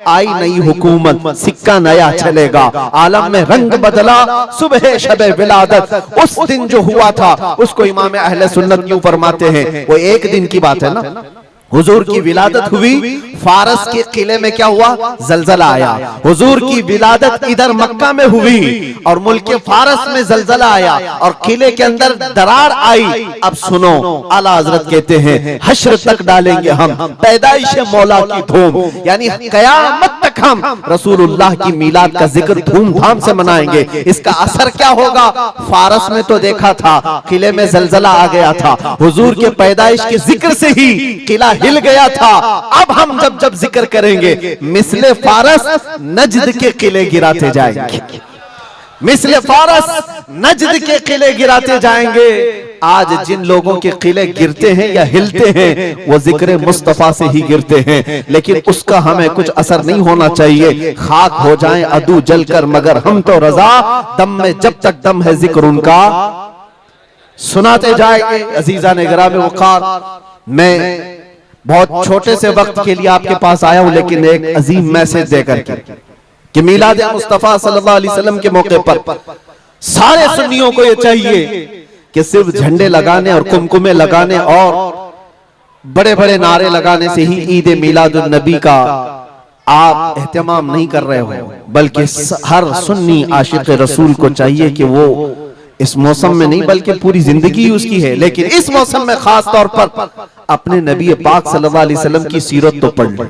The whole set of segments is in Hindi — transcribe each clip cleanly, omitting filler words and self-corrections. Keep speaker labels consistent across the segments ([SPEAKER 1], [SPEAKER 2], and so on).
[SPEAKER 1] आई नई हुकूमत, सिक्का नया चलेगा, आलम में रंग बदला, सुबह शबे विलादत। उस दिन जो हुआ था उसको इमाम अहले सुन्नत क्यों फरमाते हैं? वो एक दिन की बात है ना। हुजूर की विलादत हुई, फारस के किले में क्या हुआ? जलजला आया। हुजूर की विलादत इधर मक्का में हुई और मुल्क फारस में जलजला आया और किले के अंदर दरार आई। अब सुनो, आला हजरत कहते हैं हश्र तक डालेंगे हम पैदाइश मौला की धूम, यानी कयामत तक हम रसूलुल्लाह की मिलाद का जिक्र धूमधाम से मनाएंगे। इसका असर क्या होगा? फारस में तो देखा था, किले में जलजला आ गया था, हुजूर के पैदाइश के जिक्र से ही किला हिल गया था। अब हम जब जिक्र करेंगे मिसले फारस नजद के किले गिराते जाएंगे, मिसले फारस नजद के किले गिराते जाएंगे। आज जिन लोगों के किले गिरते हैं या हिलते हैं वो जिक्र मुस्तफा से ही गिरते हैं, लेकिन उसका हमें कुछ असर नहीं होना चाहिए। खाक हो जाएं अदू जलकर मगर हम तो रजा, दम में जब तक दम है जिक्र उनका सुनाते जाएंगे। अजीजा ने गिरामे वक़ार, मैं बहुत छोटे से वक्त के लिए आपके पास आया हूं, लेकिन एक अजीम मैसेज देकर के कि मिलाद मुस्तफा सल्लल्लाहु अलैहि वसल्लम के मौके पर सारे सुन्नियों को यह चाहिए कि सिर्फ झंडे लगाने और कुमकुमे लगाने और बड़े बड़े नारे लगाने से ही ईद मिलादुन नबी का आप एहतमाम नहीं कर रहे हो, बल्कि हर सुन्नी आशिक रसूल को चाहिए कि वो इस मौसम में नहीं बल्कि पूरी जिंदगी उसकी है, लेकिन इस मौसम में खास तौर पर अपने नबी पाक सल्लल्लाहु अलैहि वसल्लम की सीरत तो पढ़ ले,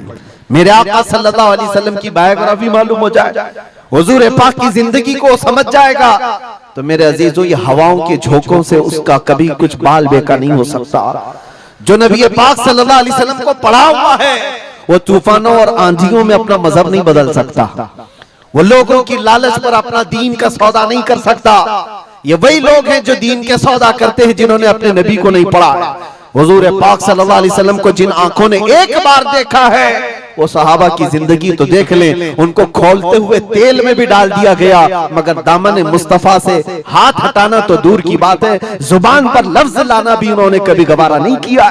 [SPEAKER 1] मेरे आका सल्लल्लाहु अलैहि वसल्लम की बायोग्राफी मालूम हो जाए, हुजूर पाक की जिंदगी को समझ जाएगा। तो मेरे अजीजों, ये हवाओं के झोंकों से उसका कभी कुछ बाल बेका नहीं हो सकता। जो नबी पाक सल्लल्लाहु अलैहि वसल्लम को पढ़ा हुआ है वो तूफानों और आंधियों में अपना मजहब नहीं बदल सकता, वो लोगों की लालच पर अपना दीन का सौदा नहीं कर सकता। ये वही लोग हैं जो दीन के सौदा करते हैं जिन्होंने अपने नबी को नहीं पढ़ा। हुजूर पाक सल्लल्लाहु अलैहि वसल्लम को जिन आंखों ने एक बार देखा है वो सहाबा की जिंदगी तो देख लें, उनको खोलते हुए तेल में भी डाल दिया गया, मगर दामन मुस्तफा से हाथ हटाना तो दूर की बात है, जुबान पर लफ्ज लाना भी उन्होंने कभी गवारा नहीं किया।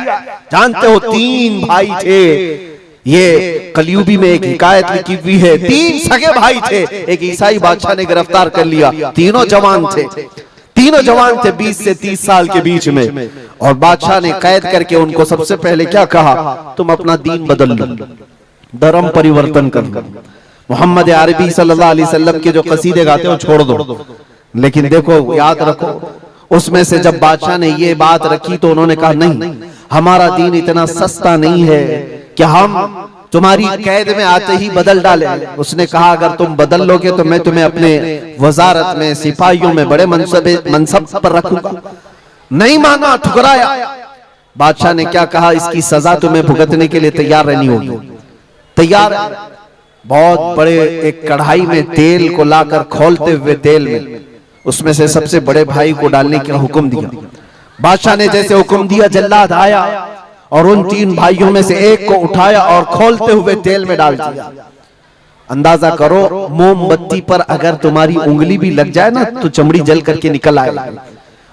[SPEAKER 1] जानते हो, 3 भाई थे, ये कलयुगी में एक हिकायत लिखी हुई है, 3 सगे भाई थे, एक ईसाई बादशाह ने गिरफ्तार कर लिया, तीनों जवान थे, 20 से 30 साल के बीच में, और बादशाह ने कैद करके उनको सबसे पहले क्या कहा? तुम अपना दीन बदल लो, धर्म परिवर्तन कर लो, मोहम्मद अरबी सल्लल्लाहु अलैहि वसल्लम के जो कसीदे गाते हो छोड़ दो। लेकिन देखो, याद रखो, उसमें से जब बादशाह ने ये बात रखी तो उन्होंने कहा नहीं, हमारा दीन इतना सस्ता नहीं है कि हम तुम्हारी कैद में आते ही बदल डाले। उसने कहा अगर तुम बदल लोगे तो मैं तुम्हें अपने वजारत में, सिपाहियों में बड़े मनसब पर रखूंगा। नहीं माना, ठुकराया। बादशाह ने क्या कहा? इसकी सजा तुम्हें भुगतने के लिए तैयार रहनी होगी। तैयार। बहुत बड़े एक कढ़ाई में तेल को लाकर खोलते हुए तेल में उसमें से सबसे बड़े भाई को डालने का हुक्म दिया। बादशाह ने जैसे हुक्म दिया, जल्लाद आया और उन 3 भाइयों में से एक को उठाया और खोलते हुए तेल में डाल दिया। अंदाजा करो, मोमबत्ती पर अगर तुम्हारी उंगली भी लग जाए ना तो चमड़ी जल करके निकल आएगा,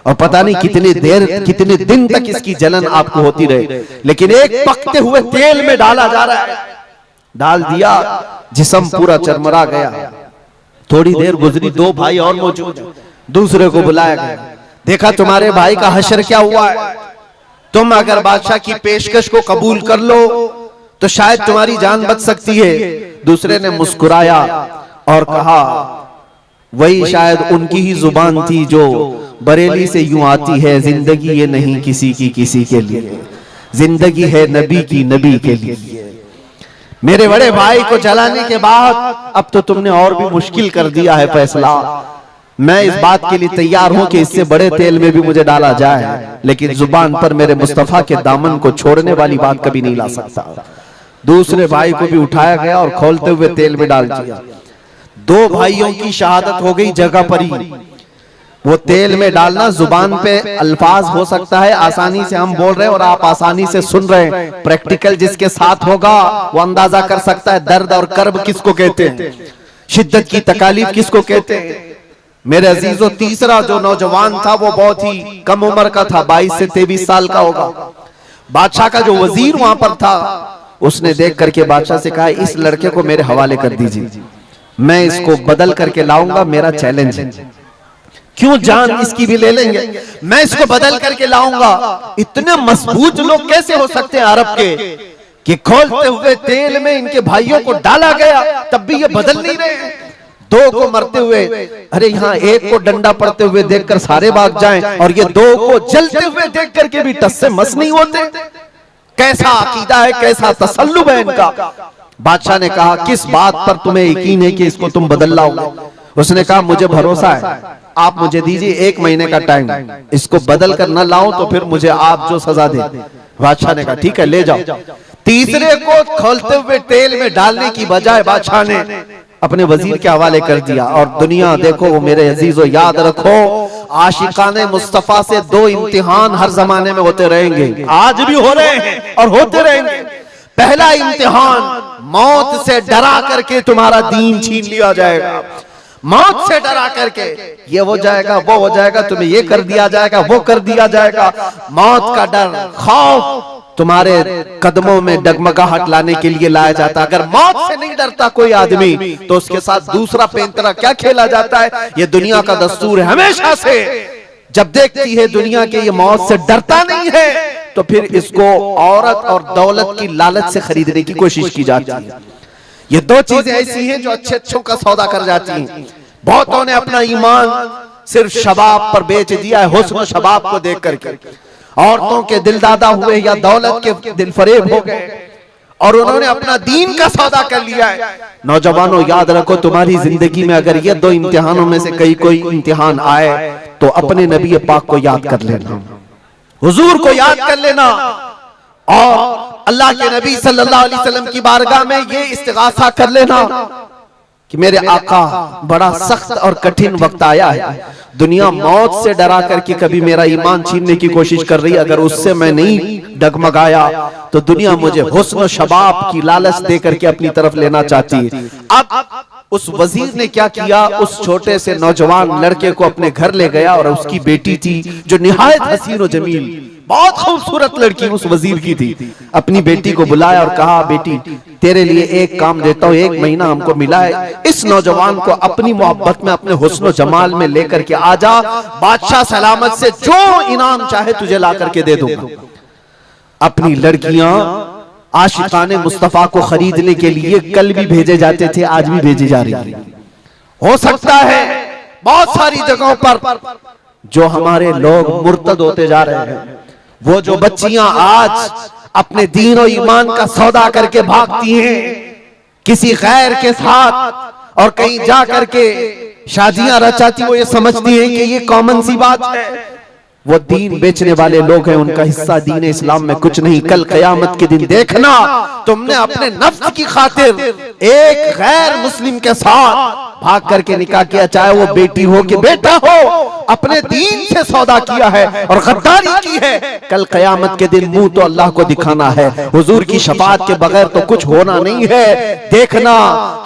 [SPEAKER 1] और पता नहीं कितने दिन तक इसकी जलन आपको होती रहे। लेकिन एक पकते हुए तेल में डाला जा रहा है, डाल दिया, जिस्म पूरा चरमरा गया। थोड़ी देर गुजरी, 2 भाई और मौजूद, दूसरे को बुलाया गया, देखा तुम्हारे भाई का हश्र क्या हुआ है, तुम अगर बादशाह की पेशकश को कबूल कर लो तो शायद तुम्हारी जान बच सकती है। दूसरे ने मुस्कुराया और कहा वही शायद उनकी ही जुबान थी जो बरेली से यूं आती है, जिंदगी ये नहीं किसी की किसी के लिए, जिंदगी है नबी की नबी के लिए। मेरे बड़े भाई को जलाने के बाद अब तो तुमने और भी मुश्किल कर दिया है फैसला। मैं इस बात के लिए तैयार हूं कि इससे बड़े तेल में भी मुझे डाला जाए, लेकिन जुबान पर मेरे मुस्तफा के दामन को छोड़ने वाली बात कभी नहीं ला सकता। दूसरे भाई को भी उठाया गया और खोलते हुए तेल में डाल दिया। 2 भाइयों की शहादत हो गई जगह पर ही। वो तेल में डालना जुबान पे अल्फाज हो सकता है, आसानी से हम बोल रहे हैं और आप आसानी से सुन रहे हैं, प्रैक्टिकल जिसके साथ होगा वो अंदाजा कर सकता है दर्द और कर्ब किसको कहते हैं, शिद्दत की तकालीफ किसको कहते हैं। मेरे अजीजों, तीसरा जो नौजवान था वो बहुत ही कम उम्र का था, 22 से 23 साल का होगा। बादशाह का जो वजीर वहां पर था उसने देख करके बादशाह से कहा, इस लड़के को मेरे हवाले कर दीजिए, मैं इसको बदल करके लाऊंगा, मेरा चैलेंज है। क्यों जान इसकी भी ले लेंगे, मैं इसको बदल करके लाऊंगा। इतने मजबूत लोग कैसे हो सकते हैं अरब के कि खोलते हुए तेल में इनके भाइयों को डाला गया, तब भी ये बदल नहीं रहे। दो को मरते हुए, अरे यहाँ एक को डंडा पड़ते हुए देखकर सारे भाग जाएं, और ये दो को जलते हुए देख करके भी टस से मस नहीं होते। कैसा अकीदा है, कैसा तसल्लुब है इनका। बादशाह ने कहा, किस बात पर तुम्हें यकीन है कि इसको तुम बदल लाओगे? उसने कहा, मुझे भरोसा है, आप मुझे दीजिए 1 महीने का टाइम, इसको बदल कर न लाओ तो फिर मुझे आप जो सजा दे। बादशाह ने कहा, ठीक है, ले जाओ। तीसरे को खोलते हुए तेल में डालने की बजाय बादशाह ने अपने वजीर के हवाले कर दिया। और दुनिया देखो मेरे अजीजों, याद रखो, आशिकाने मुस्तफा से 2 इम्तिहान हर जमाने में होते रहेंगे, आज भी हो रहे हैं और होते रहेंगे। पहला इम्तिहान, मौत से डरा करके तुम्हारा दीन छीन लिया जाएगा, मौत से डरा करके ये हो जाएगा, वो हो जाएगा, तुम्हें ये कर दिया जाएगा, वो कर दिया जाएगा। मौत का डर, खौफ तुम्हारे कदमों में डगमगाहट लाने के लिए लाया जाता। अगर मौत से नहीं डरता कोई आदमी तो उसके साथ दूसरा पेंतरा क्या खेला जाता है। ये दुनिया का दस्तूर है, हमेशा से जब देखती है दुनिया के ये मौत से डरता नहीं है तो फिर इसको औरत और दौलत की लालच से खरीदने की कोशिश की जाती है। ये 2 चीजें ऐसी हैं जो अच्छे अच्छों का सौदा कर जाती हैं। बहुतों ने अपना ईमान सिर्फ शबाब पर बेच दिया है, हुस्न शबाब को देख करके। औरतों के दिल दादा हुए या दौलत के दिल फरेब हो गए और उन्होंने अपना दीन का सौदा कर लिया है। नौजवानों, याद रखो, तुम्हारी जिंदगी में अगर ये 2 इम्तिहानों में से कोई इम्तिहान आए तो अपने नबी पाक को याद कर लेना, हुजूर को याद कर लेना, और अल्लाह के नबी सल्लल्लाहु अलैहि वसल्लम की बारगाह में ये इस्तिगासा कर लेना कि मेरे आका, बड़ा सख्त और कठिन वक्त आया है। दुनिया मौत से डरा करके कभी मेरा ईमान छीनने की कोशिश कर रही है, अगर उससे मैं नहीं डगमगाया तो दुनिया मुझे हुस्न शबाब की लालच दे करके अपनी तरफ लेना चाहती है। अब उस वजीर ने क्या किया, उस छोटे से नौजवान लड़के को अपने घर ले गया और उसकी बेटी थी जो निहायत हसीन और जमील, बहुत खूबसूरत लड़की उस वजीर की थी। अपनी बेटी को बुलाया और कहा, बेटी तेरे लिए एक काम देता हूँ, 1 महीना हमको मिला है, इस नौजवान को अपनी मोहब्बत में, अपने हुस्न जमाल में लेकर के आजा, बादशाह सलामत से जो इनाम चाहे तुझे ला करके दे दूंगा। अपनी लड़कियां आशिकाने मुस्तफा को खरीदने के लिए कल भी भेजे जाते थे, आज भी भेजी जा रही है। हो सकता है बहुत सारी जगहों पर जो हमारे लोग मुर्तद होते जा रहे हैं, वो जो बच्चियां आज अपने दीन और ईमान का सौदा करके भागती हैं किसी गैर के साथ और कहीं जा करके शादियां रचाती, वो ये समझती हैं कि ये कॉमन सी बात है। वो दीन बेचने वाले लोग हैं, उनका हिस्सा दीन इस्लाम में कुछ नहीं। कल क़यामत के दिन देखना, तुमने अपने नफ्स की खातिर एक गैर मुस्लिम के साथ भाग करके निकाह किया, चाहे वो बेटी हो कि बेटा हो, अपने दीन से सौदा किया है और गद्दारी की है। कल क़यामत के दिन मुंह तो अल्लाह को दिखाना है, हुजूर की शफाअत के बगैर तो कुछ होना नहीं है। देखना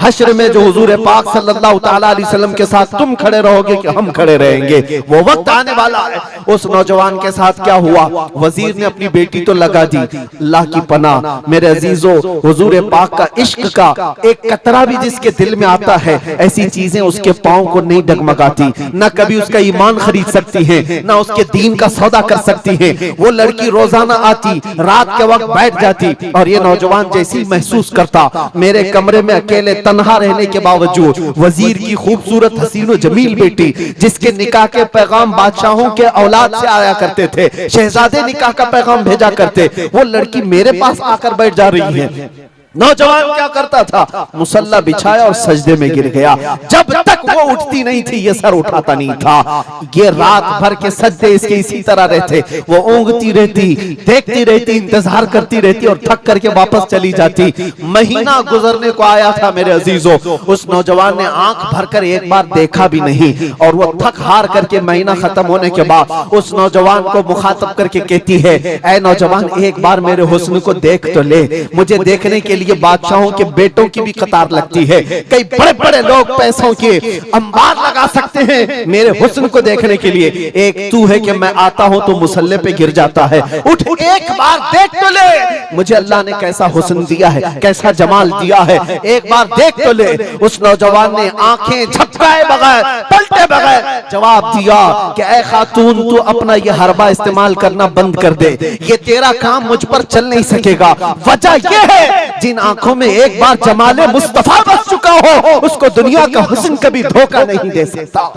[SPEAKER 1] हश्र में जो हुजूर पाक सल्लल्लाहु तआला अलैहि वसल्लम के साथ तुम खड़े रहोगे कि हम खड़े रहेंगे, वो वक्त आने वाला है। उस नौजवान के साथ क्या हुआ, वजीर ने अपनी बेटी तो लगा दी, अल्लाह की पनाह मेरे अजीजों, हुजूर पाक का इश्क का एक कतरा भी जिसके दिल में आता है, ऐसी चीजें उसके पांव को नहीं डगमगाती, न कभी उसका ईमान खरीद सकती हैं, न उसके दीन का सौदा कर सकती हैं। वो लड़की रोजाना आती, रात के वक्त बैठ जाती और ये नौजवान जैसी महसूस करता, मेरे कमरे में अकेले तन्हा रहने के बावजूद वजीर की खूबसूरत हसीन जमील बेटी, जिसके निकाह के पैगाम बादशाहों के औलाद से आया करते थे, शहजादे निकाह का पैगाम भेजा करते, वो लड़की मेरे पास आकर बैठ जा रही है। नौजवान क्या करता था, मुसल्ला बिछाया और सजदे में गिर गया। जब तक वो उठती नहीं थी ये सर उठाता नहीं था। ये रात भर के सजदे इसके इसी तरह रहते, वो ऊँगती रहती, देखती रहती, इंतजार करती रहती और थक करके वापस चली जाती। महीना गुजरने को आया था मेरे अजीजों, उस नौजवान ने आंख भरकर एक बार देखा भी नहीं और वो थक हार करके महीना खत्म होने के बाद उस नौजवान को मुखातब करके कहती है, ऐ नौजवान, एक बार मेरे हुस्न को देख तो ले, मुझे देखने के लिए बादशाहों के बेटों की भी कतार लगती है। कई बड़े बड़े लोग पैसों के अंबार लगा सकते हैं मेरे हुस्न को देखने के लिए। एक तू है कि मैं आता हूं तो मुसल्ले पे गिर जाता है। उठ एक बार देख तो ले मुझे अल्लाह ने कैसा हुस्न दिया है, कैसा जमाल दिया है, एक बार देख तो ले। उस नौजवान ने आंखें झपकाए बगैर, पलटे बगैर जवाब दिया कि ऐ खातून, तू अपना ये हरबा इस्तेमाल करना बंद कर दे, ये तेरा काम मुझ पर चल नहीं सकेगा। वजह यह है जिन आंखों में एक बार जमाले मुस्तफा बस चुका हो उसको दुनिया का हुस्न कभी धोखा नहीं दे सकता,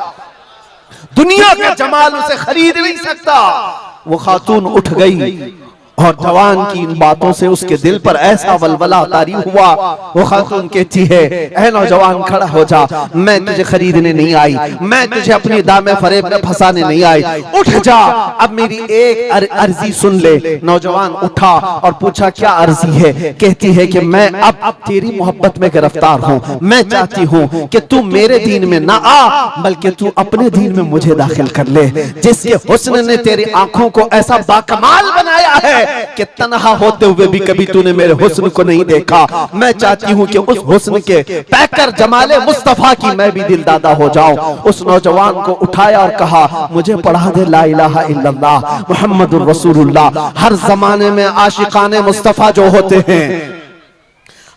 [SPEAKER 1] दुनिया का जमाल उसे खरीद नहीं सकता। वो खातून उठ गई और जवान की इन बातों से उसके दिल पर ऐसा वलवला तारी हुआ। वो खातून कहती है, ऐ नौजवान खड़ा हो जा, मैं तुझे खरीदने नहीं आई, मैं तुझे अपनी दामे फरेब में फंसाने नहीं आई, उठ जा, अब मेरी एक अर्जी सुन ले। नौजवान उठा और पूछा क्या अर्जी है? कहती है कि मैं अब तेरी मोहब्बत में गिरफ्तार हूँ, मैं चाहती हूँ कि तू मेरे दीन में ना आ बल्कि तू अपने दीन में मुझे दाखिल कर ले। जिसके हुस्न ने तेरी आंखों को ऐसा बाकमाल बनाया है कि तन्हा होते हुए भी कभी तूने मेरे हुस्न को नहीं देखा, मैं चाहती हूँ कि उस हुस्न के पैकर जमाले मुस्तफा की मैं भी दिलदादा हो जाऊं। उस नौजवान को उठाया और कहा, मुझे पढ़ा दे ला इलाहा इल्लल्लाह मुहम्मदुर रसूलुल्लाह। हर जमाने में आशिकाने मुस्तफा जो होते हैं,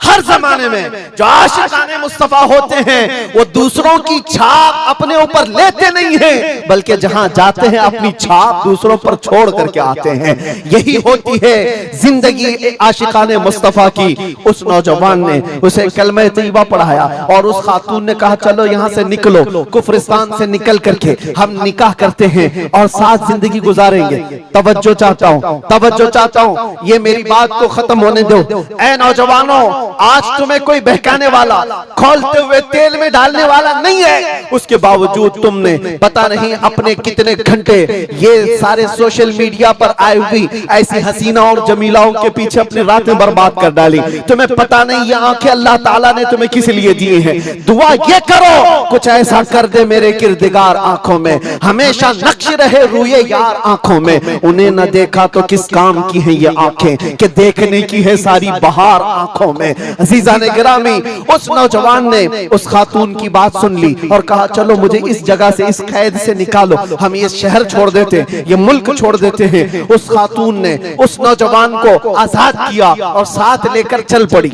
[SPEAKER 1] हर जमाने में जो आशिकाने मुस्तफा होते हैं वो दूसरों की छाप अपने ऊपर लेते नहीं हैं बल्कि जहां जाते हैं अपनी छाप दूसरों पर छोड़ करके आते हैं। यही होती है जिंदगी आशिकाने मुस्तफा की। उस नौजवान ने उसे कलमे तैयबा पढ़ाया और उस खातून ने कहा, चलो यहाँ से निकलो, कुफ्रिस्तान से निकल करके हम निकाह करते हैं और साथ जिंदगी गुजारेंगे। तवज्जो चाहता हूँ, तवज्जो चाहता हूँ, ये मेरी बात को खत्म होने दो। ऐ नौजवानों, आज तुम्हें कोई बहकाने वाला, खौलते हुए तेल में डालने वाला नहीं है, उसके बावजूद तुमने पता नहीं अपने कितने घंटे ये सारे सोशल मीडिया पर आई हुई ऐसी हसीना और जमीलाओं के पीछे अपनी रातें बर्बाद कर डाली। तुम्हें पता नहीं ये आंखें अल्लाह ताला ने तुम्हें किस लिए दी हैं। दुआ ये करो कुछ ऐसा कर दे मेरे किरदिगार आंखों में, हमेशा नक्श रहे रूए यार आंखों में। उन्हें न देखा तो किस काम की है ये आंखें कि देखने की है सारी बहार आंखों में। अजीजा ने गिरामी, उस नौजवान ने उस खातून की बात सुन ली और कहा, चलो मुझे इस जगह से, इस कैद से निकालो, हम ये शहर छोड़ देते हैं, ये मुल्क छोड़ देते हैं। उस खातून ने उस नौजवान को आजाद किया और साथ लेकर चल पड़ी,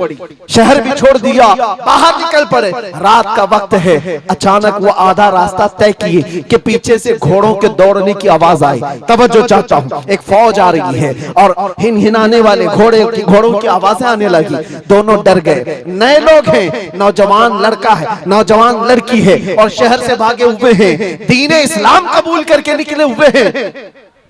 [SPEAKER 1] शहर भी छोड़ दिया, बाहर निकल पड़े। रात का वक्त है, अचानक वो आधा रास्ता तय किए कि पीछे से घोड़ों के दौड़ने की आवाज आई। तवज्जो चाहता हूँ, एक फौज आ रही है और हिनहिनाने वाले घोड़ों की आवाजें आने लगी। दोनों डर गए। नए लोग हैं, नौजवान लड़का है, नौजवान लड़की है और शहर से भागे हुए हैं, दीन इस्लाम कबूल करके निकले हुए हैं।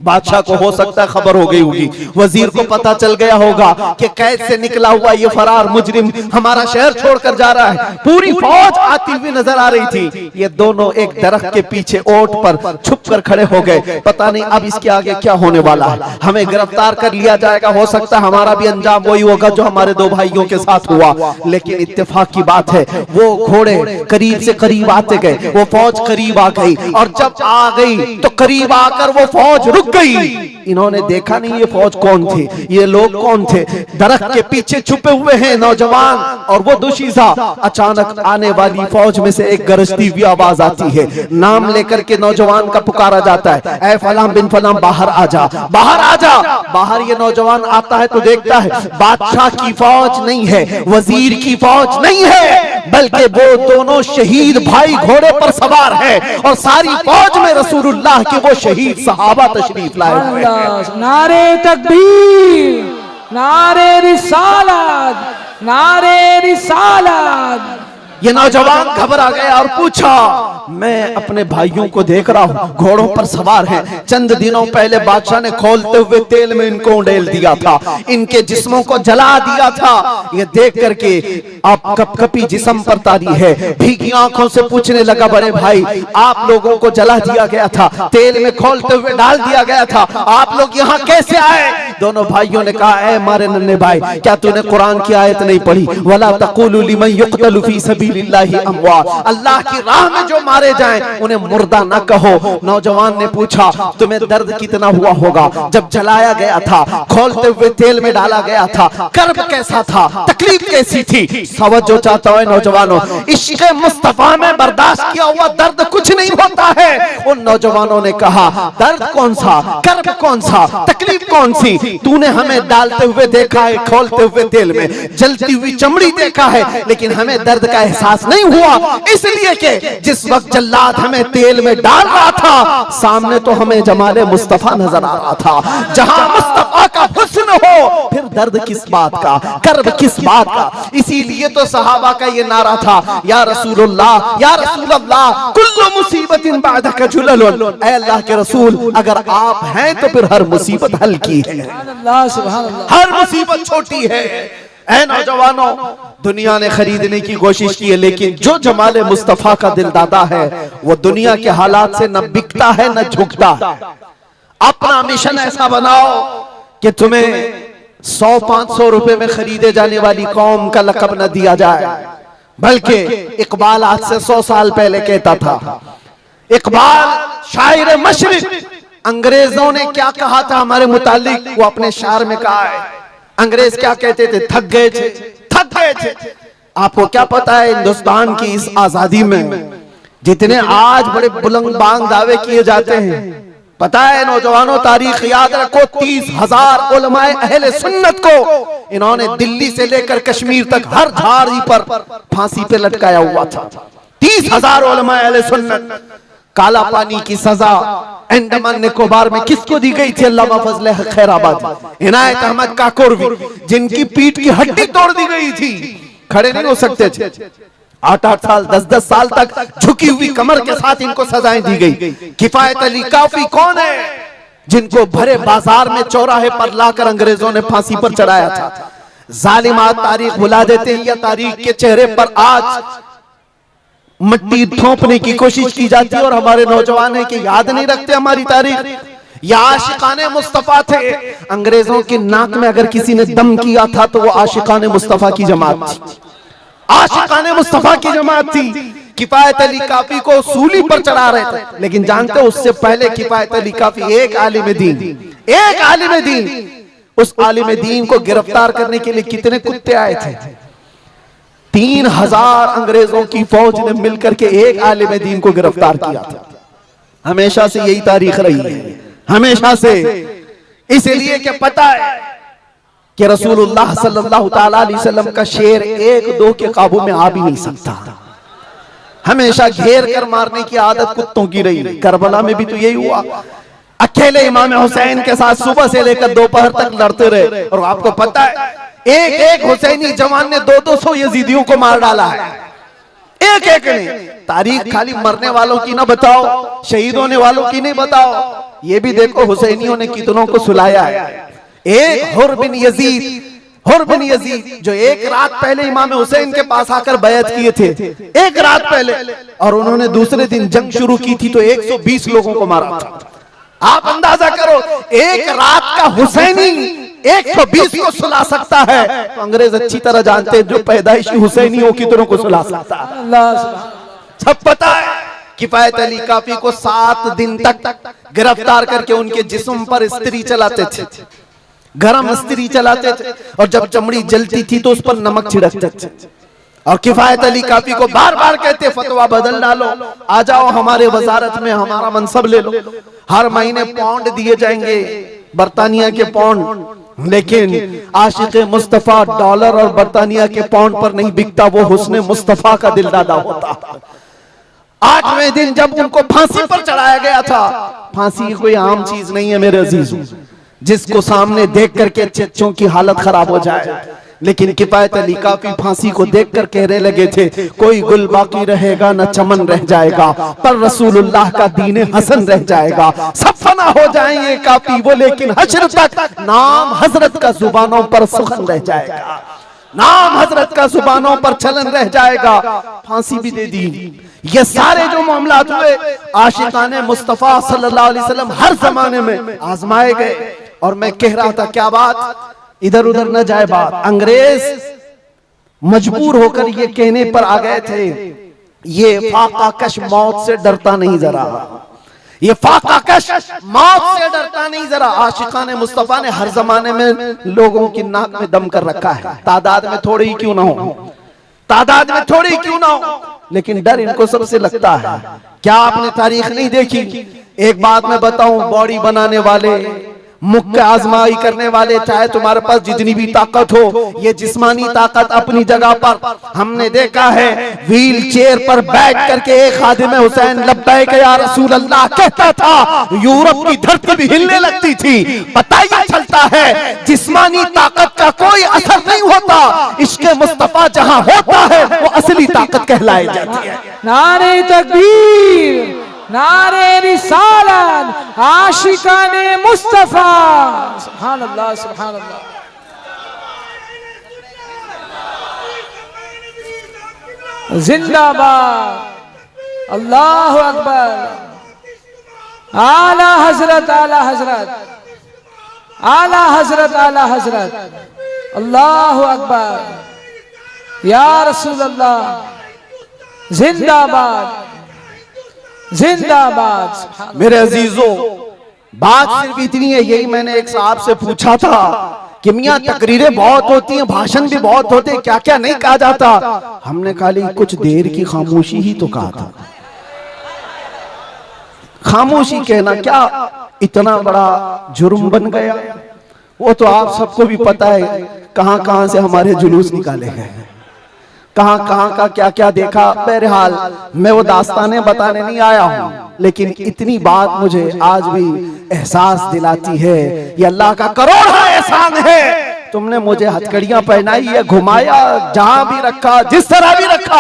[SPEAKER 1] बादशाह को हो सकता है खबर हो गई होगी, वजीर को पता चल गया होगा कि कैद से निकला हुआ ये फरार मुजरिम हमारा शहर छोड़कर जा रहा है। पूरी फौज आती हुई नजर आ रही थी। ये दोनों एक दरख्त के पीछे ओट पर छुप कर खड़े हो गए। पता नहीं अब इसके आगे क्या होने वाला है, हमें गिरफ्तार कर लिया जाएगा, हो सकता है हमारा भी अंजाम वही होगा जो हमारे दो भाइयों के साथ हुआ। लेकिन इत्तेफाक की बात है, वो घोड़े करीब से करीब आते गए, वो फौज करीब आ गई और जब आ गई तो करीब आकर वो फौज रुक गई। इन्होंने देखा नहीं ये फौज कौन थी, ये लोग कौन थे। दरख्त के पीछे छुपे हुए हैं नौजवान और वो दुशीजा। अचानक आने वाली फौज में से एक गरजती हुई आवाज आती है, नाम लेकर के नौजवान का पुकारा जाता है, ऐ फलां बिन फलां बाहर आ जा, बाहर आ जा। बाहर ये नौजवान आता है तो देखता है बादशाह की फौज नहीं है, वजीर की फौज नहीं है, बल्कि वो दोनों शहीद भाई घोड़े पर सवार है और सारी फौज में रसूलुल्लाह के वो शहीद सहाबा तशरीफ लाए हुए हैं।
[SPEAKER 2] नारे तकबीर, नारे रिसालत, नारे रिसालत।
[SPEAKER 1] ये नौजवान घबरा गया और पूछा, मैं अपने भाइयों को देख रहा हूँ घोड़ों पर सवार हैं, चंद दिनों पहले बादशाह ने खोलते हुए तेल में इनको उड़ेल दिया था, इनके जिस्मों को जला दिया था। ये देख करके आप कपकपी जिस्म पर तारी है, भीगी आंखों से पूछने लगा, बड़े भाई आप लोगों को जला दिया गया था, तेल में खोलते हुए डाल दिया गया था, आप लोग यहाँ कैसे आए? दोनों भाइयों ने कहा, ऐ मारे नन्हे भाई, क्या तूने कुरान की आयत नहीं पढ़ी, वला तक़ूलू लिमन युक़तलु फ़ी सबीलिल्लाहि अमवात, अल्लाह की राह में जो मारे जाएं, उन्हें मुर्दा न कहो। नौजवान ने पूछा, तुम्हें दर्द कितना हुआ होगा जब जलाया गया था, खोलते हुए तेल में डाला गया था, कर्ब कैसा था, तकलीफ कैसी थी? तवज्जो चाहता है नौजवानों, इश्क़ मुस्तफा में बर्दाश्त किया हुआ दर्द कुछ नहीं होता है। उन नौजवानों ने कहा, दर्द कौन सा, कर्ब कौन सा, तकलीफ कौन सी? तूने हमें डालते हुए देखा है, खोलते हुए तेल में, जलती हुई चमड़ी देखा है, लेकिन हमें दर्द का एहसास नहीं हुआ, इसलिए कि जिस वक्त जल्लाद हमें तेल में डाल रहा था, सामने तो हमें जमाले मुस्तफा नजर आ रहा था। जहां मुस्तफा का हुस्न हो, फिर दर्द किस बात का, कर्ब किस बात का? इसीलिए तो सहाबा का ये नारा था, या रसूलुल्लाह, या रसूलुल्लाह, कुल्लु मुसीबतिन बादका जुललुन। ऐ अल्लाह के रसूल, अगर आप हैं तो फिर हर मुसीबत हल्की है, हर मुसीबत छोटी है। ऐ नौजवानों, दुनिया ने खरीदने की कोशिश की है, लेकिन जो जमाले मुस्तफा का दिल दादा है, वो दुनिया के हालात से न बिकता है न झुकता है। अपना मिशन ऐसा बनाओ कि तुम्हें 100-500 रुपए में खरीदे जाने वाली कौम का लक़ब न दिया जाए, बल्कि इकबाल आज से 100 साल पहले कहता था। इकबाल शायर मशरिक, अंग्रेजों ने क्या कहा था हमारे मुतालिक, वो अपने शार में कहा है। अंग्रेज क्या कहते थे? थक गए थे, थक गए थे। आपको क्या पता है, हिंदुस्तान की इस आजादी में जितने आज बड़े बुलंद बांग दावे किए जाते हैं, पता है नौजवानों, तारीख याद रखो, 30,000 उलमाए अहले सुन्नत को इन्होंने दिल्ली से लेकर कश्मीर तक हर झाड़ी पर फांसी पे लटकाया हुआ था। 30,000 उलमाए अहले सुन्नत। काला पानी की सजा अंडमान निकोबार में किसको दी गई थी? अल्लामा फजले खैराबादी, इनायत अहमद काकोरवी, जिनकी पीठ की हड्डी तोड़ दी गई थी, खड़े नहीं हो सकते थे। 8-8 साल 10-10 साल तक झुकी हुई कमर के साथ इनको सजाएं दी गई। किफायत अली काफी कौन है, जिनको भरे बाजार में चौराहे पर लाकर अंग्रेजों ने फांसी पर चढ़ाया था। जालिमात तारीख भुला देते हैं, या तारीख के चेहरे पर आज मिट्टी थोपने की कोशिश की जाती है, और हमारे नौजवान है कि याद नहीं रखते हमारी तारीख। या आशिकाने मुस्तफा थे, अंग्रेजों की नाक में अगर किसी ने दम किया था तो वो आशिकाने मुस्तफा की जमात थी, आशिकाने मुस्तफा की जमात थी। किफायत अली काफी को सूली पर चढ़ा रहे थे, लेकिन जानते हो उससे पहले किफायत अली काफी एक आलिम दीन, एक आलिम दीन, उस आलिम दीन को गिरफ्तार करने के लिए कितने कुत्ते आए थे? 3000 अंग्रेजों की फौज ने मिलकर के एक आलिम दीन को गिरफ्तार किया था। हमेशा से यही तारीख रही है, हमेशा से। इसलिए कि पता है कि रसूलुल्लाह सल्लल्लाहु ताला अलैहि वसल्लम का शेर 1-2 के काबू में आ भी नहीं सकता, हमेशा घेर कर मारने की आदत कुत्तों की रही। करबला में भी तो यही हुआ, अकेले इमाम हुसैन के साथ सुबह से लेकर दोपहर तक लड़ते रहे। और आपको पता है, एक हुसैनी जवान ने 200 यजीदियों को मार डाला है, एक ने। तारीख खाली मरने वालों की ना बताओ, शहीद होने वालों की नहीं बताओ, ये भी देखो हुसैनियों ने कितनों को सुलाया है। एक हुर बिन यजीद जो एक रात पहले इमाम हुसैन के पास आकर बैत किए थे, एक रात पहले, और उन्होंने दूसरे दिन जंग शुरू की थी तो 120 लोगों को मारा था। आप अंदाजा करो, एक रात का हुसैनी 120 को सुला सकता है, तो अंग्रेज अच्छी तरह जानते हैं जो पैदाइशी हुसैनियों की तरह को सुला सकता है। सब पता है। किफायत अली काफी को 7 दिन तक गिरफ्तार करके उनके जिस्म पर इस्त्री चलाते थे, गरम इस्त्री चलाते थे, और जब चमड़ी जलती थी तो उस पर नमक छिड़कते थे। और किफायत अली काफी को बार बार कहते, फतवा बदल डालो, आ जाओ हमारे वजारत में, हमारा मनसब ले लो, हर महीने पाउंड दिए जाएंगे, बरतानिया के पाउंड। लेकिन आशिक मुस्तफा डॉलर और बरतानिया के पाउंड पर नहीं बिकता, वो हुस्ने मुस्तफा का दिलदादा होता। 8वें दिन जब उनको फांसी पर चढ़ाया गया था, फांसी कोई आम चीज नहीं है मेरे अजीजों, जिसको सामने देख करके चच्चों की हालत खराब हो जाए। लेकिन किफायत अली काफी फांसी को देखकर कहने लगे थे, कोई गुल बाकी रहेगा न चमन रह जाएगा, पर रसूलुल्लाह का दीन हसन रह जाएगा। सब फना हो जाएंगे काफी वो, लेकिन हश्र तक नाम हजरत का जुबानों पर सुखन रह जाएगा, नाम हजरत का जुबानों पर चलन रह जाएगा। फांसी भी दे दी। ये सारे जो मामलात हुए, आशिकाने मुस्तफा सल्लल्लाहु अलैहि वसल्लम हर जमाने में आजमाए गए। और मैं कह रहा था, क्या बात, इधर उधर न जाए बात, अंग्रेज मजबूर होकर ये कहने पर आ गए थे ये फाकाकश मौत से डरता नहीं जरा, ये फाकाकश मौत से डरता नहीं जरा। आशिकाने मुस्तफा ने हर जमाने में लोगों की नाक में दम कर रखा है, तादाद में थोड़े ही क्यों ना हो, तादाद में थोड़े ही क्यों ना हो, लेकिन डर इनको सबसे लगता है। क्या आपने तारीख नहीं देखी? एक बात मैं बताऊं, बॉडी बनाने वाले, मुक्के आजमाई करने वाले, चाहे तुम्हारे पास जितनी भी ताकत हो, ये जिस्मानी ताकत अपनी जगह पर, हमने देखा है व्हील चेयर पर बैठ करके एक खादिम हुसैन लब्बैक या रसूल अल्लाह कहता था, यूरोप की धरती भी हिलने लगती थी। पता ही चलता है जिस्मानी ताकत का कोई असर नहीं होता, इश्क़े मुस्तफा जहां होता है वो असली ताकत कहलाई जाती है।
[SPEAKER 2] नारे तकबीर, नारे रिसालत, आशिकाने मुस्तफा। सुभान अल्लाह, सुभान अल्लाह। जिंदाबाद, अल्लाह अकबर। आला हजरत, आला हजरत, आला हजरत, आला हजरत, अल्लाह अकबर, या रसूल अल्लाह, जिंदाबाद, जिंदाबाद।
[SPEAKER 1] मेरे अजीजों, बात सिर्फ इतनी है, यही मैंने एक साहब से पूछा था कि मियां तकरीरें बहुत होती हैं, भाषण भी बहुत होते हैं, क्या क्या नहीं कहा जाता। हमने खाली कुछ देर की खामोशी ही तो कहा था। खामोशी कहना क्या इतना बड़ा जुर्म बन गया? वो तो आप सबको भी पता है कहां कहां से हमारे जुलूस निकाले गए, कहां कहां का क्या क्या देखा। बहरहाल मैं वो दास्तानें बताने नहीं आया हूं, लेकिन इतनी बात मुझे आज भी एहसास दिलाती है, ये अल्लाह का करोड़ एहसान है। तुमने मुझे हथकड़ियां पहनाई है, घुमाया, जहां भी रखा, जिस तरह भी रखा।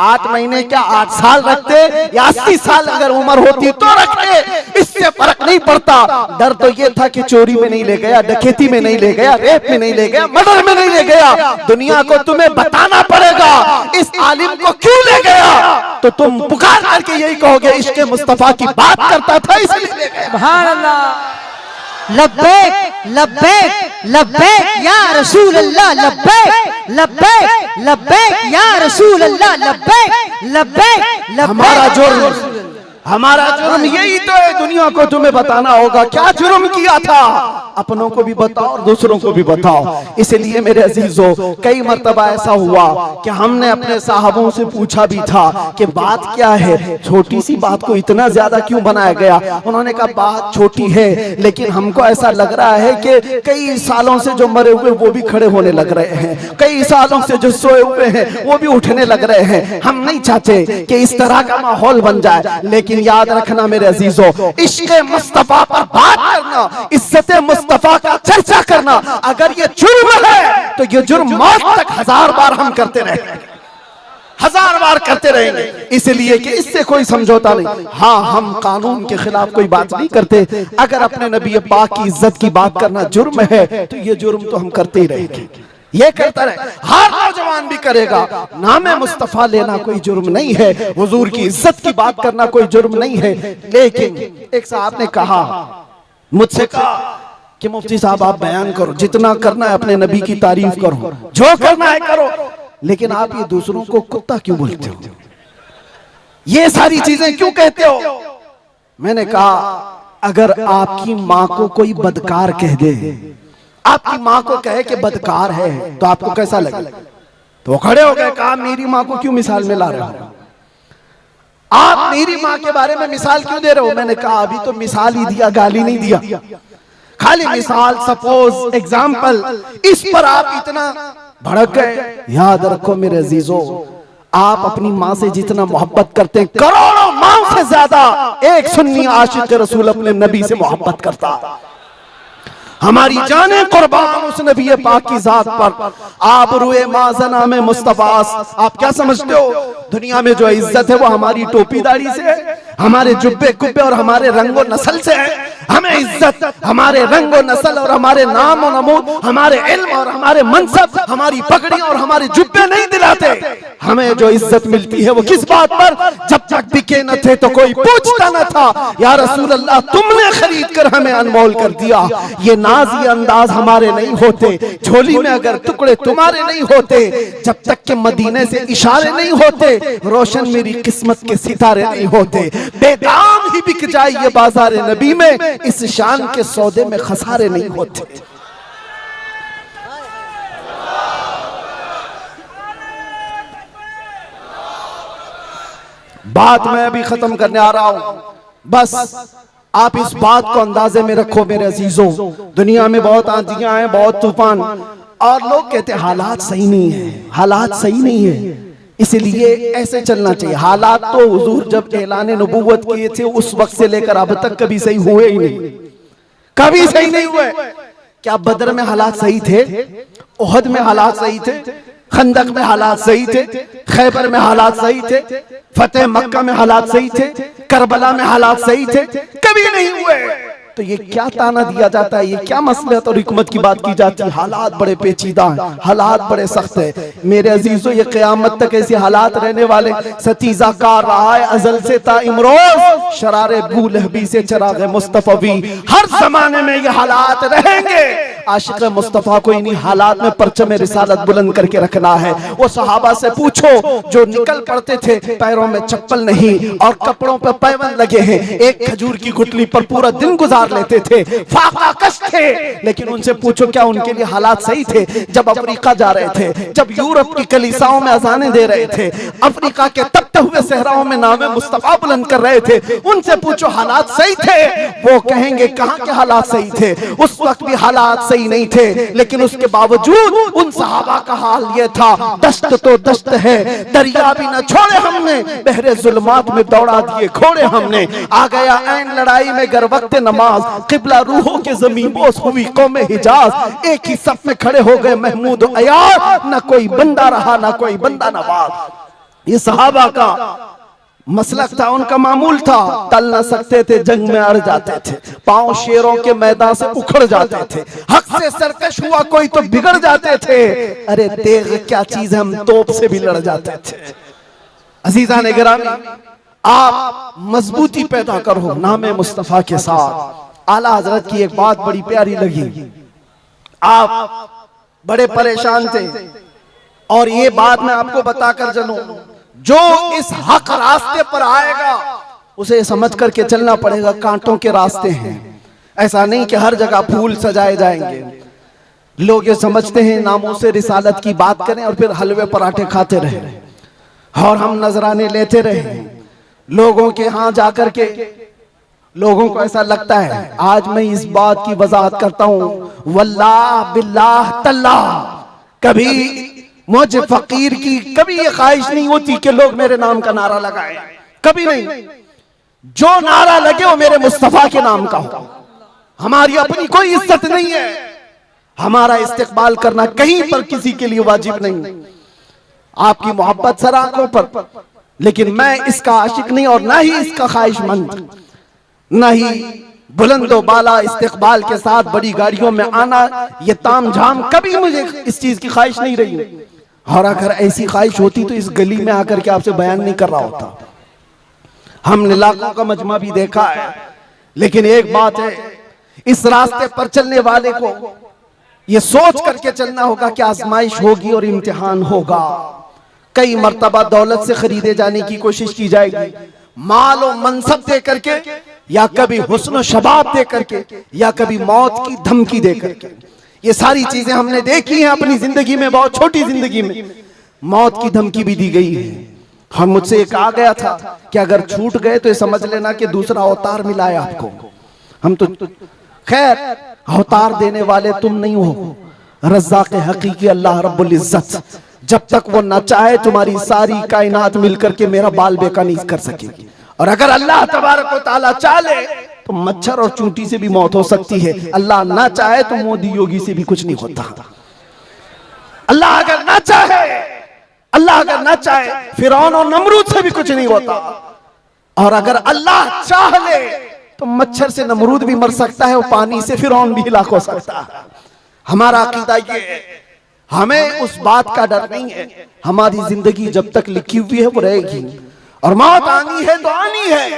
[SPEAKER 1] 8 महीने क्या 8 साल रखते या 80 साल अगर उम्र होती तो रखते, इससे फर्क नहीं पड़ता। डर तो ये था कि चोरी में नहीं ले गया, डकैती में नहीं ले गया, रेप में नहीं ले गया, मर्डर में नहीं ले गया। दुनिया को तुम्हें बताना पड़ेगा इस आलिम को क्यों ले गया, तो तुम पुकार करके यही कहोगे इश्क़े मुस्तफा की बात करता था इसलिए ले गया।
[SPEAKER 2] सुभान अल्लाह।
[SPEAKER 3] लब्बैक लब्बैक लब्बैक या रसूल अल्लाह, लब्बैक लब्बैक लब्बैक या रसूल अल्लाह, लब्बैक लब्बैक लब्बैक।
[SPEAKER 1] हमारा जुर्म यही तो है, दुनिया को तुम्हें बताना होगा क्या जुर्म किया था। अपनों को भी बताओ और दूसरों को भी बताओ। इसलिए मेरे अजीजों, कई मर्तबा ऐसा हुआ कि हमने अपने साहबों से पूछा भी था कि बात क्या है, छोटी सी बात को इतना ज्यादा क्यों बनाया गया। उन्होंने कहा बात छोटी है, लेकिन हमको ऐसा लग रहा है कि कई सालों से जो मरे हुए वो भी खड़े होने लग रहे हैं, कई सालों से जो सोए हुए हैं वो भी उठने लग रहे हैं। हम नहीं चाहते कि इस तरह का माहौल बन जाए, लेकिन याद रखना मेरे अजीजों, इश्क़े मुस्तफा पर बात करना, इज्जत मुस्तफा का चर्चा करना, अगर ये जुर्म है तो ये जुर्म मौत तक 1000 बार हम करते रहेंगे, 1000 बार करते रहेंगे। इसलिए कि इससे कोई समझौता नहीं। हाँ, हम कानून के खिलाफ कोई बात नहीं करते। अगर अपने नबी पाक की इज्जत की बात करना जुर्म है तो ये जुर्म तो हम करते ही रहेंगे, ये करता रहे। हर नौजवान भी करेगा। नामे मुस्तफा लेना कोई जुर्म नहीं है, हुजूर की इज्जत की बात करना कोई जुर्म नहीं है। लेकिन एक साहब ने कहा, मुझसे कहा कि मुफ्ती साहब आप बयान करो, जितना करना है अपने नबी की तारीफ करो, जो करना है करो, लेकिन आप ये दूसरों को कुत्ता क्यों बोलते हो, ये सारी चीजें क्यों कहते हो। मैंने कहा अगर आपकी माँ को कोई बदकार कह दे, आपकी माँ को कहे कि बदकार है, तो आपको कैसा लगे। तो खड़े हो गए, कहा मेरी माँ को क्यों मिसाल में ला रहे हो, आप मेरी माँ के बारे में मिसाल क्यों दे रहे हो। मैंने कहा अभी तो मिसाल ही दिया, गाली नहीं दिया, खाली मिसाल, सपोज, एग्जाम्पल, इस पर आप इतना भड़क गए। याद रखो मेरे अजीजों, आप अपनी माँ से जितना मोहब्बत करते हैं, करोड़ों माँ से ज्यादा एक सुन्नी आशिक रसूल अपने नबी से मोहब्बत करता। हमारी जाने कुर्बान उस नबी पाक की जात पर। आप रुए माज़ना में मुस्तफास, आप क्या समझते हो दुनिया में जो इज्जत है वो हमारी टोपी दाढ़ी से है, हमारे जुब्बे कुब्बे और हमारे रंगो नस्ल से है। हमें इज्जत हमारे रंग और नस्ल और हमारे नाम और नमूद, हमारे इल्म और हमारे मनसब, हमारी पगड़ी और हमारे जुब्बे नहीं दिलाते। हमें जो इज्जत मिलती है वो किस बात पर? जब तक बिके न थे तो कोई पूछता न था, या रसूल अल्लाह तुमने खरीद कर हमें अनमोल कर दिया। ये नाज ये अंदाज हमारे नहीं होते, झोली में अगर टुकड़े तुम्हारे नहीं होते, जब तक के मदीने से इशारे नहीं होते, रोशन मेरी किस्मत के सितारे नहीं होते। बेदाम ही बिक जाए ये बाजार नबी में, इस शान के सौदे में खसारे नहीं होते। बात मैं अभी खत्म करने आ रहा हूं, बस आप इस बात को अंदाजे में रखो मेरे अजीजों। दुनिया में बहुत आंधियां हैं, बहुत तूफान, और लोग कहते हैं हालात सही नहीं है, हालात सही नहीं है, इसलिए ऐसे चलना चाहिए। हालात तो हुजूर जब ऐलान नबूवत किए थे उस वक्त से लेकर अब तक कभी सही हुए ही नहीं, कभी सही नहीं हुए। क्या बदर में हालात सही थे? उहद में हालात सही थे? खंदक में हालात सही थे? खैबर में हालात सही थे? फतेह मक्का में हालात सही थे? करबला में हालात सही थे? कभी नहीं हुए। तो ये क्या ताना दिया जाता है, ये क्या मसलहत और हिकमत की बात की जाती है? हालात बड़े पेचीदा हैं, हालात बड़े सख्त है मेरे अजीजों। ये क़यामत तक ऐसे हालात रहने वाले। सतीजा का रहा है अजल से ता इमरोज, शरारे बू लहबी से चराग मुस्तफवी, हर जमाने में ये हालात रहेंगे। आशिक मुस्तफा को इन्हीं हालात में परचम रिसालत बुलंद करके रखना है। वो सहाबा से पूछो जो निकल पड़ते थे, पैरों में चप्पल नहीं और कपड़ों पर पैबंद लगे हैं, एक खजूर की गुठली पर पूरा दिन गुजार लेते थे, फाका कश थे, लेकिन उनसे पूछो क्या उनके लिए हालात सही थे? जब अफ्रीका जा रहे थे, जब यूरोप की कलीसाओं में अजानें दे रहे थे, अफ्रीका के तपते हुए सहराओं में नामे मुस्तफा बुलंद कर रहे थे, उनसे पूछो हालात सही थे? वो कहेंगे कहां के हालात सही थे, उस वक्त भी हालात सही नहीं थे, लेकिन उसके बावजूद उन सहाबा का हाल ये था, दश्त तो दश्त है, दरिया भी न छोड़े हमने, बहरे जुल्मात में दौड़ा दिए घोड़े हमने। आ गया ऐन लड़ाई में गर वक्त नमाज, किबला रूहों के ज़मीन बोस हुई कौम हिजाज, एक ही सफ में खड़े हो गए महमूद और अयाज, न कोई बंदा रहा न कोई बंदा नवाज। ये सहाबा का मसलक था, उनका मामूल था, टल न सकते थे, जंग में अड़ जाते थे, पांव शेरों के मैदान से उखड़ जाते थे, हक से सरकश हुआ कोई तो बिगड़ जाते थे। अरे तेग क्या चीज है, हम तोप से भी लड़ जाते थे। अजीजा ने गिरामी, आप मजबूती पैदा करो नामे मुस्तफा के साथ। आला हजरत की एक बात बड़ी प्यारी लगी, आप बड़े परेशान थे और ये बात मैं आपको बताकर चलूं, जो इस हक रास्ते पर आएगा उसे समझ करके चलना पड़ेगा, कांटों के रास्ते हैं। ऐसा नहीं कि हर जगह फूल सजाए जाएंगे। लोग ये समझते हैं नामों से रिसालत की बात करें और फिर हलवे पराठे खाते रहे और हम नजराने लेते रहे लोगों के यहाँ जाकर के। लोगों को ऐसा लगता है, आज मैं इस बात की वजाहत करता हूं, वल्लाह बिल्लाह तल्लाह, कभी मुझे फकीर की कभी ये ख्वाहिश नहीं होती कि लोग मेरे नाम का नारा लगाएं, कभी नहीं। जो नारा लगे वो मेरे मुस्तफा के नाम का हो। हमारी अपनी कोई इज्जत नहीं है, हमारा इस्तेकबाल करना कहीं पर किसी के लिए वाजिब नहीं। आपकी मोहब्बत सर आंखों पर, लेकिन मैं इसका आशिक नहीं और ना ही इसका ख्वाहिशमंद, ना ही बुलंदो बाला इस्तेकबाल के साथ बड़ी गाड़ियों में आना, ये ताम झाम कभी मुझे इस चीज की ख्वाहिश नहीं रही। और अगर ऐसी ख्वाहिश होती तो इस गली में आकर के आपसे बयान नहीं कर रहा होता। हमने लाखों का मजमा भी देखा है, लेकिन एक बात है, इस रास्ते पर चलने वाले को ये सोच करके चलना होगा कि आजमाइश होगी और इम्तिहान होगा। कई मर्तबा दौलत से खरीदे जाने की कोशिश की जाएगी, माल और मनसब दे करके, या कभी हुस्न शबाब दे करके, या कभी मौत की धमकी दे करके। ये सारी चीजें हमने देखी हैं अपनी जिंदगी में, बहुत छोटी जिंदगी में मौत की धमकी भी दी गई है। हम मुझसे एक आ गया था कि अगर छूट गए तो ये समझ लेना कि दूसरा अवतार मिला है आपको। हम तो खैर अवतार देने वाले तुम नहीं हो, रज़्ज़ाक़ हकीकी अल्लाह रब्बुल इज्जत। जब तक वो न चाहे तुम्हारी सारी कायनात मिलकर के मेरा बाल बेका नहीं कर सकेगी। और अगर अल्लाह तबारक व तआला चाहे तो मच्छर और चूंटी से भी मौत हो सकती है। अल्लाह ना चाहे तो मोदी योगी से भी कुछ नहीं होता। अल्लाह अगर ना चाहे, अल्लाह अगर ना चाहे फिरौन और नमरूद से भी कुछ नहीं होता। और अगर अल्लाह चाह ले तो मच्छर से नमरूद भी मर सकता है और पानी से फिरौन भी हिलाक हो सकता है। हमारा अकीदा ये है, हमें उस बात का डर नहीं है। हमारी जिंदगी जब तक लिखी हुई है वो रहेगी, और मौत आनी है तो आनी है।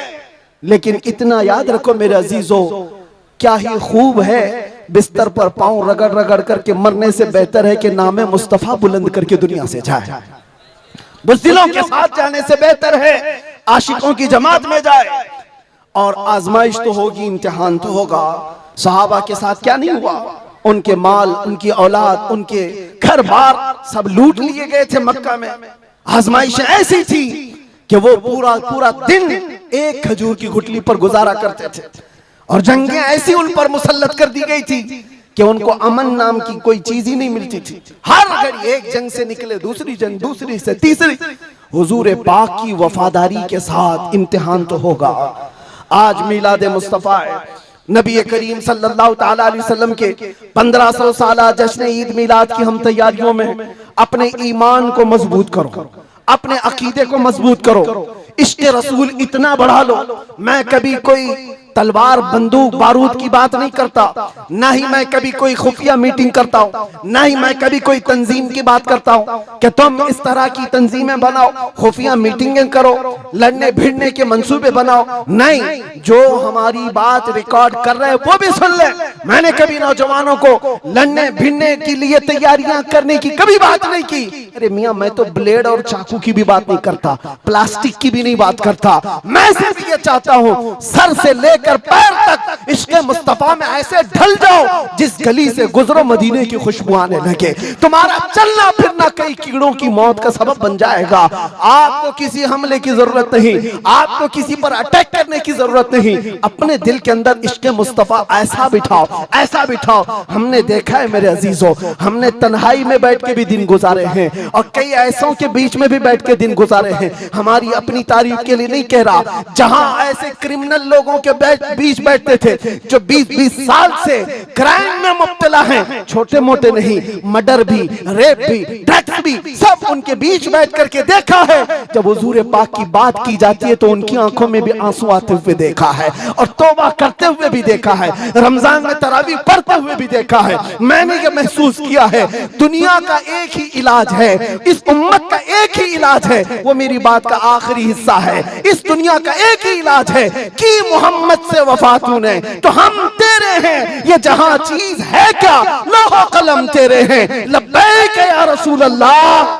[SPEAKER 1] लेकिन इतना याद रखो मेरे अजीजों, क्या ही खूब है बिस्तर पर पांव रगड़ रगड़ करके मरने से बेहतर है कि नामे मुस्तफा बुलंद करके दुनिया से जाए। बुज़दिलों के साथ जाने से बेहतर है आशिकों की जमात में जाए। और आजमाइश तो होगी, इम्तिहान तो होगा। सहाबा के साथ क्या नहीं हुआ, उनके माल, उनकी औलाद, उनके घर बार सब लूट लिए गए थे मक्का में। आजमाइश ऐसी थी कि वो पूरा पूरा दिन एक खजूर की गुठली पर गुजारा करते थे, और जंगें ऐसी उन पर मुसल्लत कर दी गई थी कि उनको अमन नाम की कोई चीज ही नहीं मिलती थी। हर घड़ी एक जंग से निकले दूसरी जंग, दूसरी से तीसरी। हुजूर पाक की वफादारी के साथ इम्तिहान तो होगा। आज मिलाद मुस्तफा है, नबी करीम सल्लल्लाहु ताला अलैहि वसल्लम के 1500 साला जश्न ईद मिलाद की हम तैयारियों में अपने ईमान को मजबूत करो, अपने अकीदे को मजबूत करो, इश्क रसूल इतना बढ़ा लो। मैं कभी कोई तलवार बंदूक बारूद की बात नहीं करता, ना ही मैं कभी कोई खुफिया मीटिंग करता हूँ, ना ही मैं कभी कोई तंजीम की बात करता हूँ कि तुम इस तरह की तंजीमें बनाओ, खुफिया मीटिंगें करो, लड़ने भिड़ने के मंसूबे बनाओ। नहीं, जो हमारी बात रिकॉर्ड कर रहे हैं वो भी सुन ले। मैंने कभी नौजवानों को लड़ने भिड़ने के लिए तैयारियां करने की कभी बात नहीं की। अरे मियाँ, मैं तो ब्लेड और चाकू की भी बात नहीं करता, प्लास्टिक की भी नहीं बात करता। मैं सिर्फ ये चाहता हूँ सर से लेकर पैर तक इश्क़ मुस्तफा में ऐसे ढल जाओ जिस गली से गुजरो मदीने की खुशबू आने लगे। तुम्हारा चलना फिरना कई कीड़ों की मौत का सबब बन जाएगा। आपको किसी हमले की जरूरत नहीं, आपको किसी पर अटैक करने की जरूरत नहीं। अपने दिल के अंदर इश्क़ मुस्तफा ऐसा बिठाओ, ऐसा बिठाओ। हमने देखा है मेरे अजीजों, हमने तन्हाई में बैठ के भी दिन गुजारे हैं, और कई ऐसों के बीच में भी बैठ के दिन गुजारे हैं। हमारी अपनी तारीफ के लिए नहीं कह रहा, जहां ऐसे क्रिमिनल लोगों के बीच बैठते थे जो 20-20 साल से क्राइम में मुब्तला हैं, छोटे मोटे नहीं, मर्डर भी, रेप भी, ड्रग्स भी, सब उनके बीच बैठ करके देखा है। जब हुजूर पाक की बात की जाती है तो उनकी आंखों में भी आंसू आते हुए देखा है, और तौबा करते हुए भी देखा है, रमजान में तरावी पढ़ते हुए भी देखा है। मैंने ये महसूस किया है, दुनिया का एक ही इलाज है, इस उम्मत का एक ही इलाज है, वो मेरी बात का आखिरी हिस्सा है। इस दुनिया का एक ही इलाज है कि मोहम्मद से वफा तूने तो हम तेरे हैं, ये जहां चीज है क्या, लौह कलम तेरे हैं। लब्बैक या रसूल अल्लाह।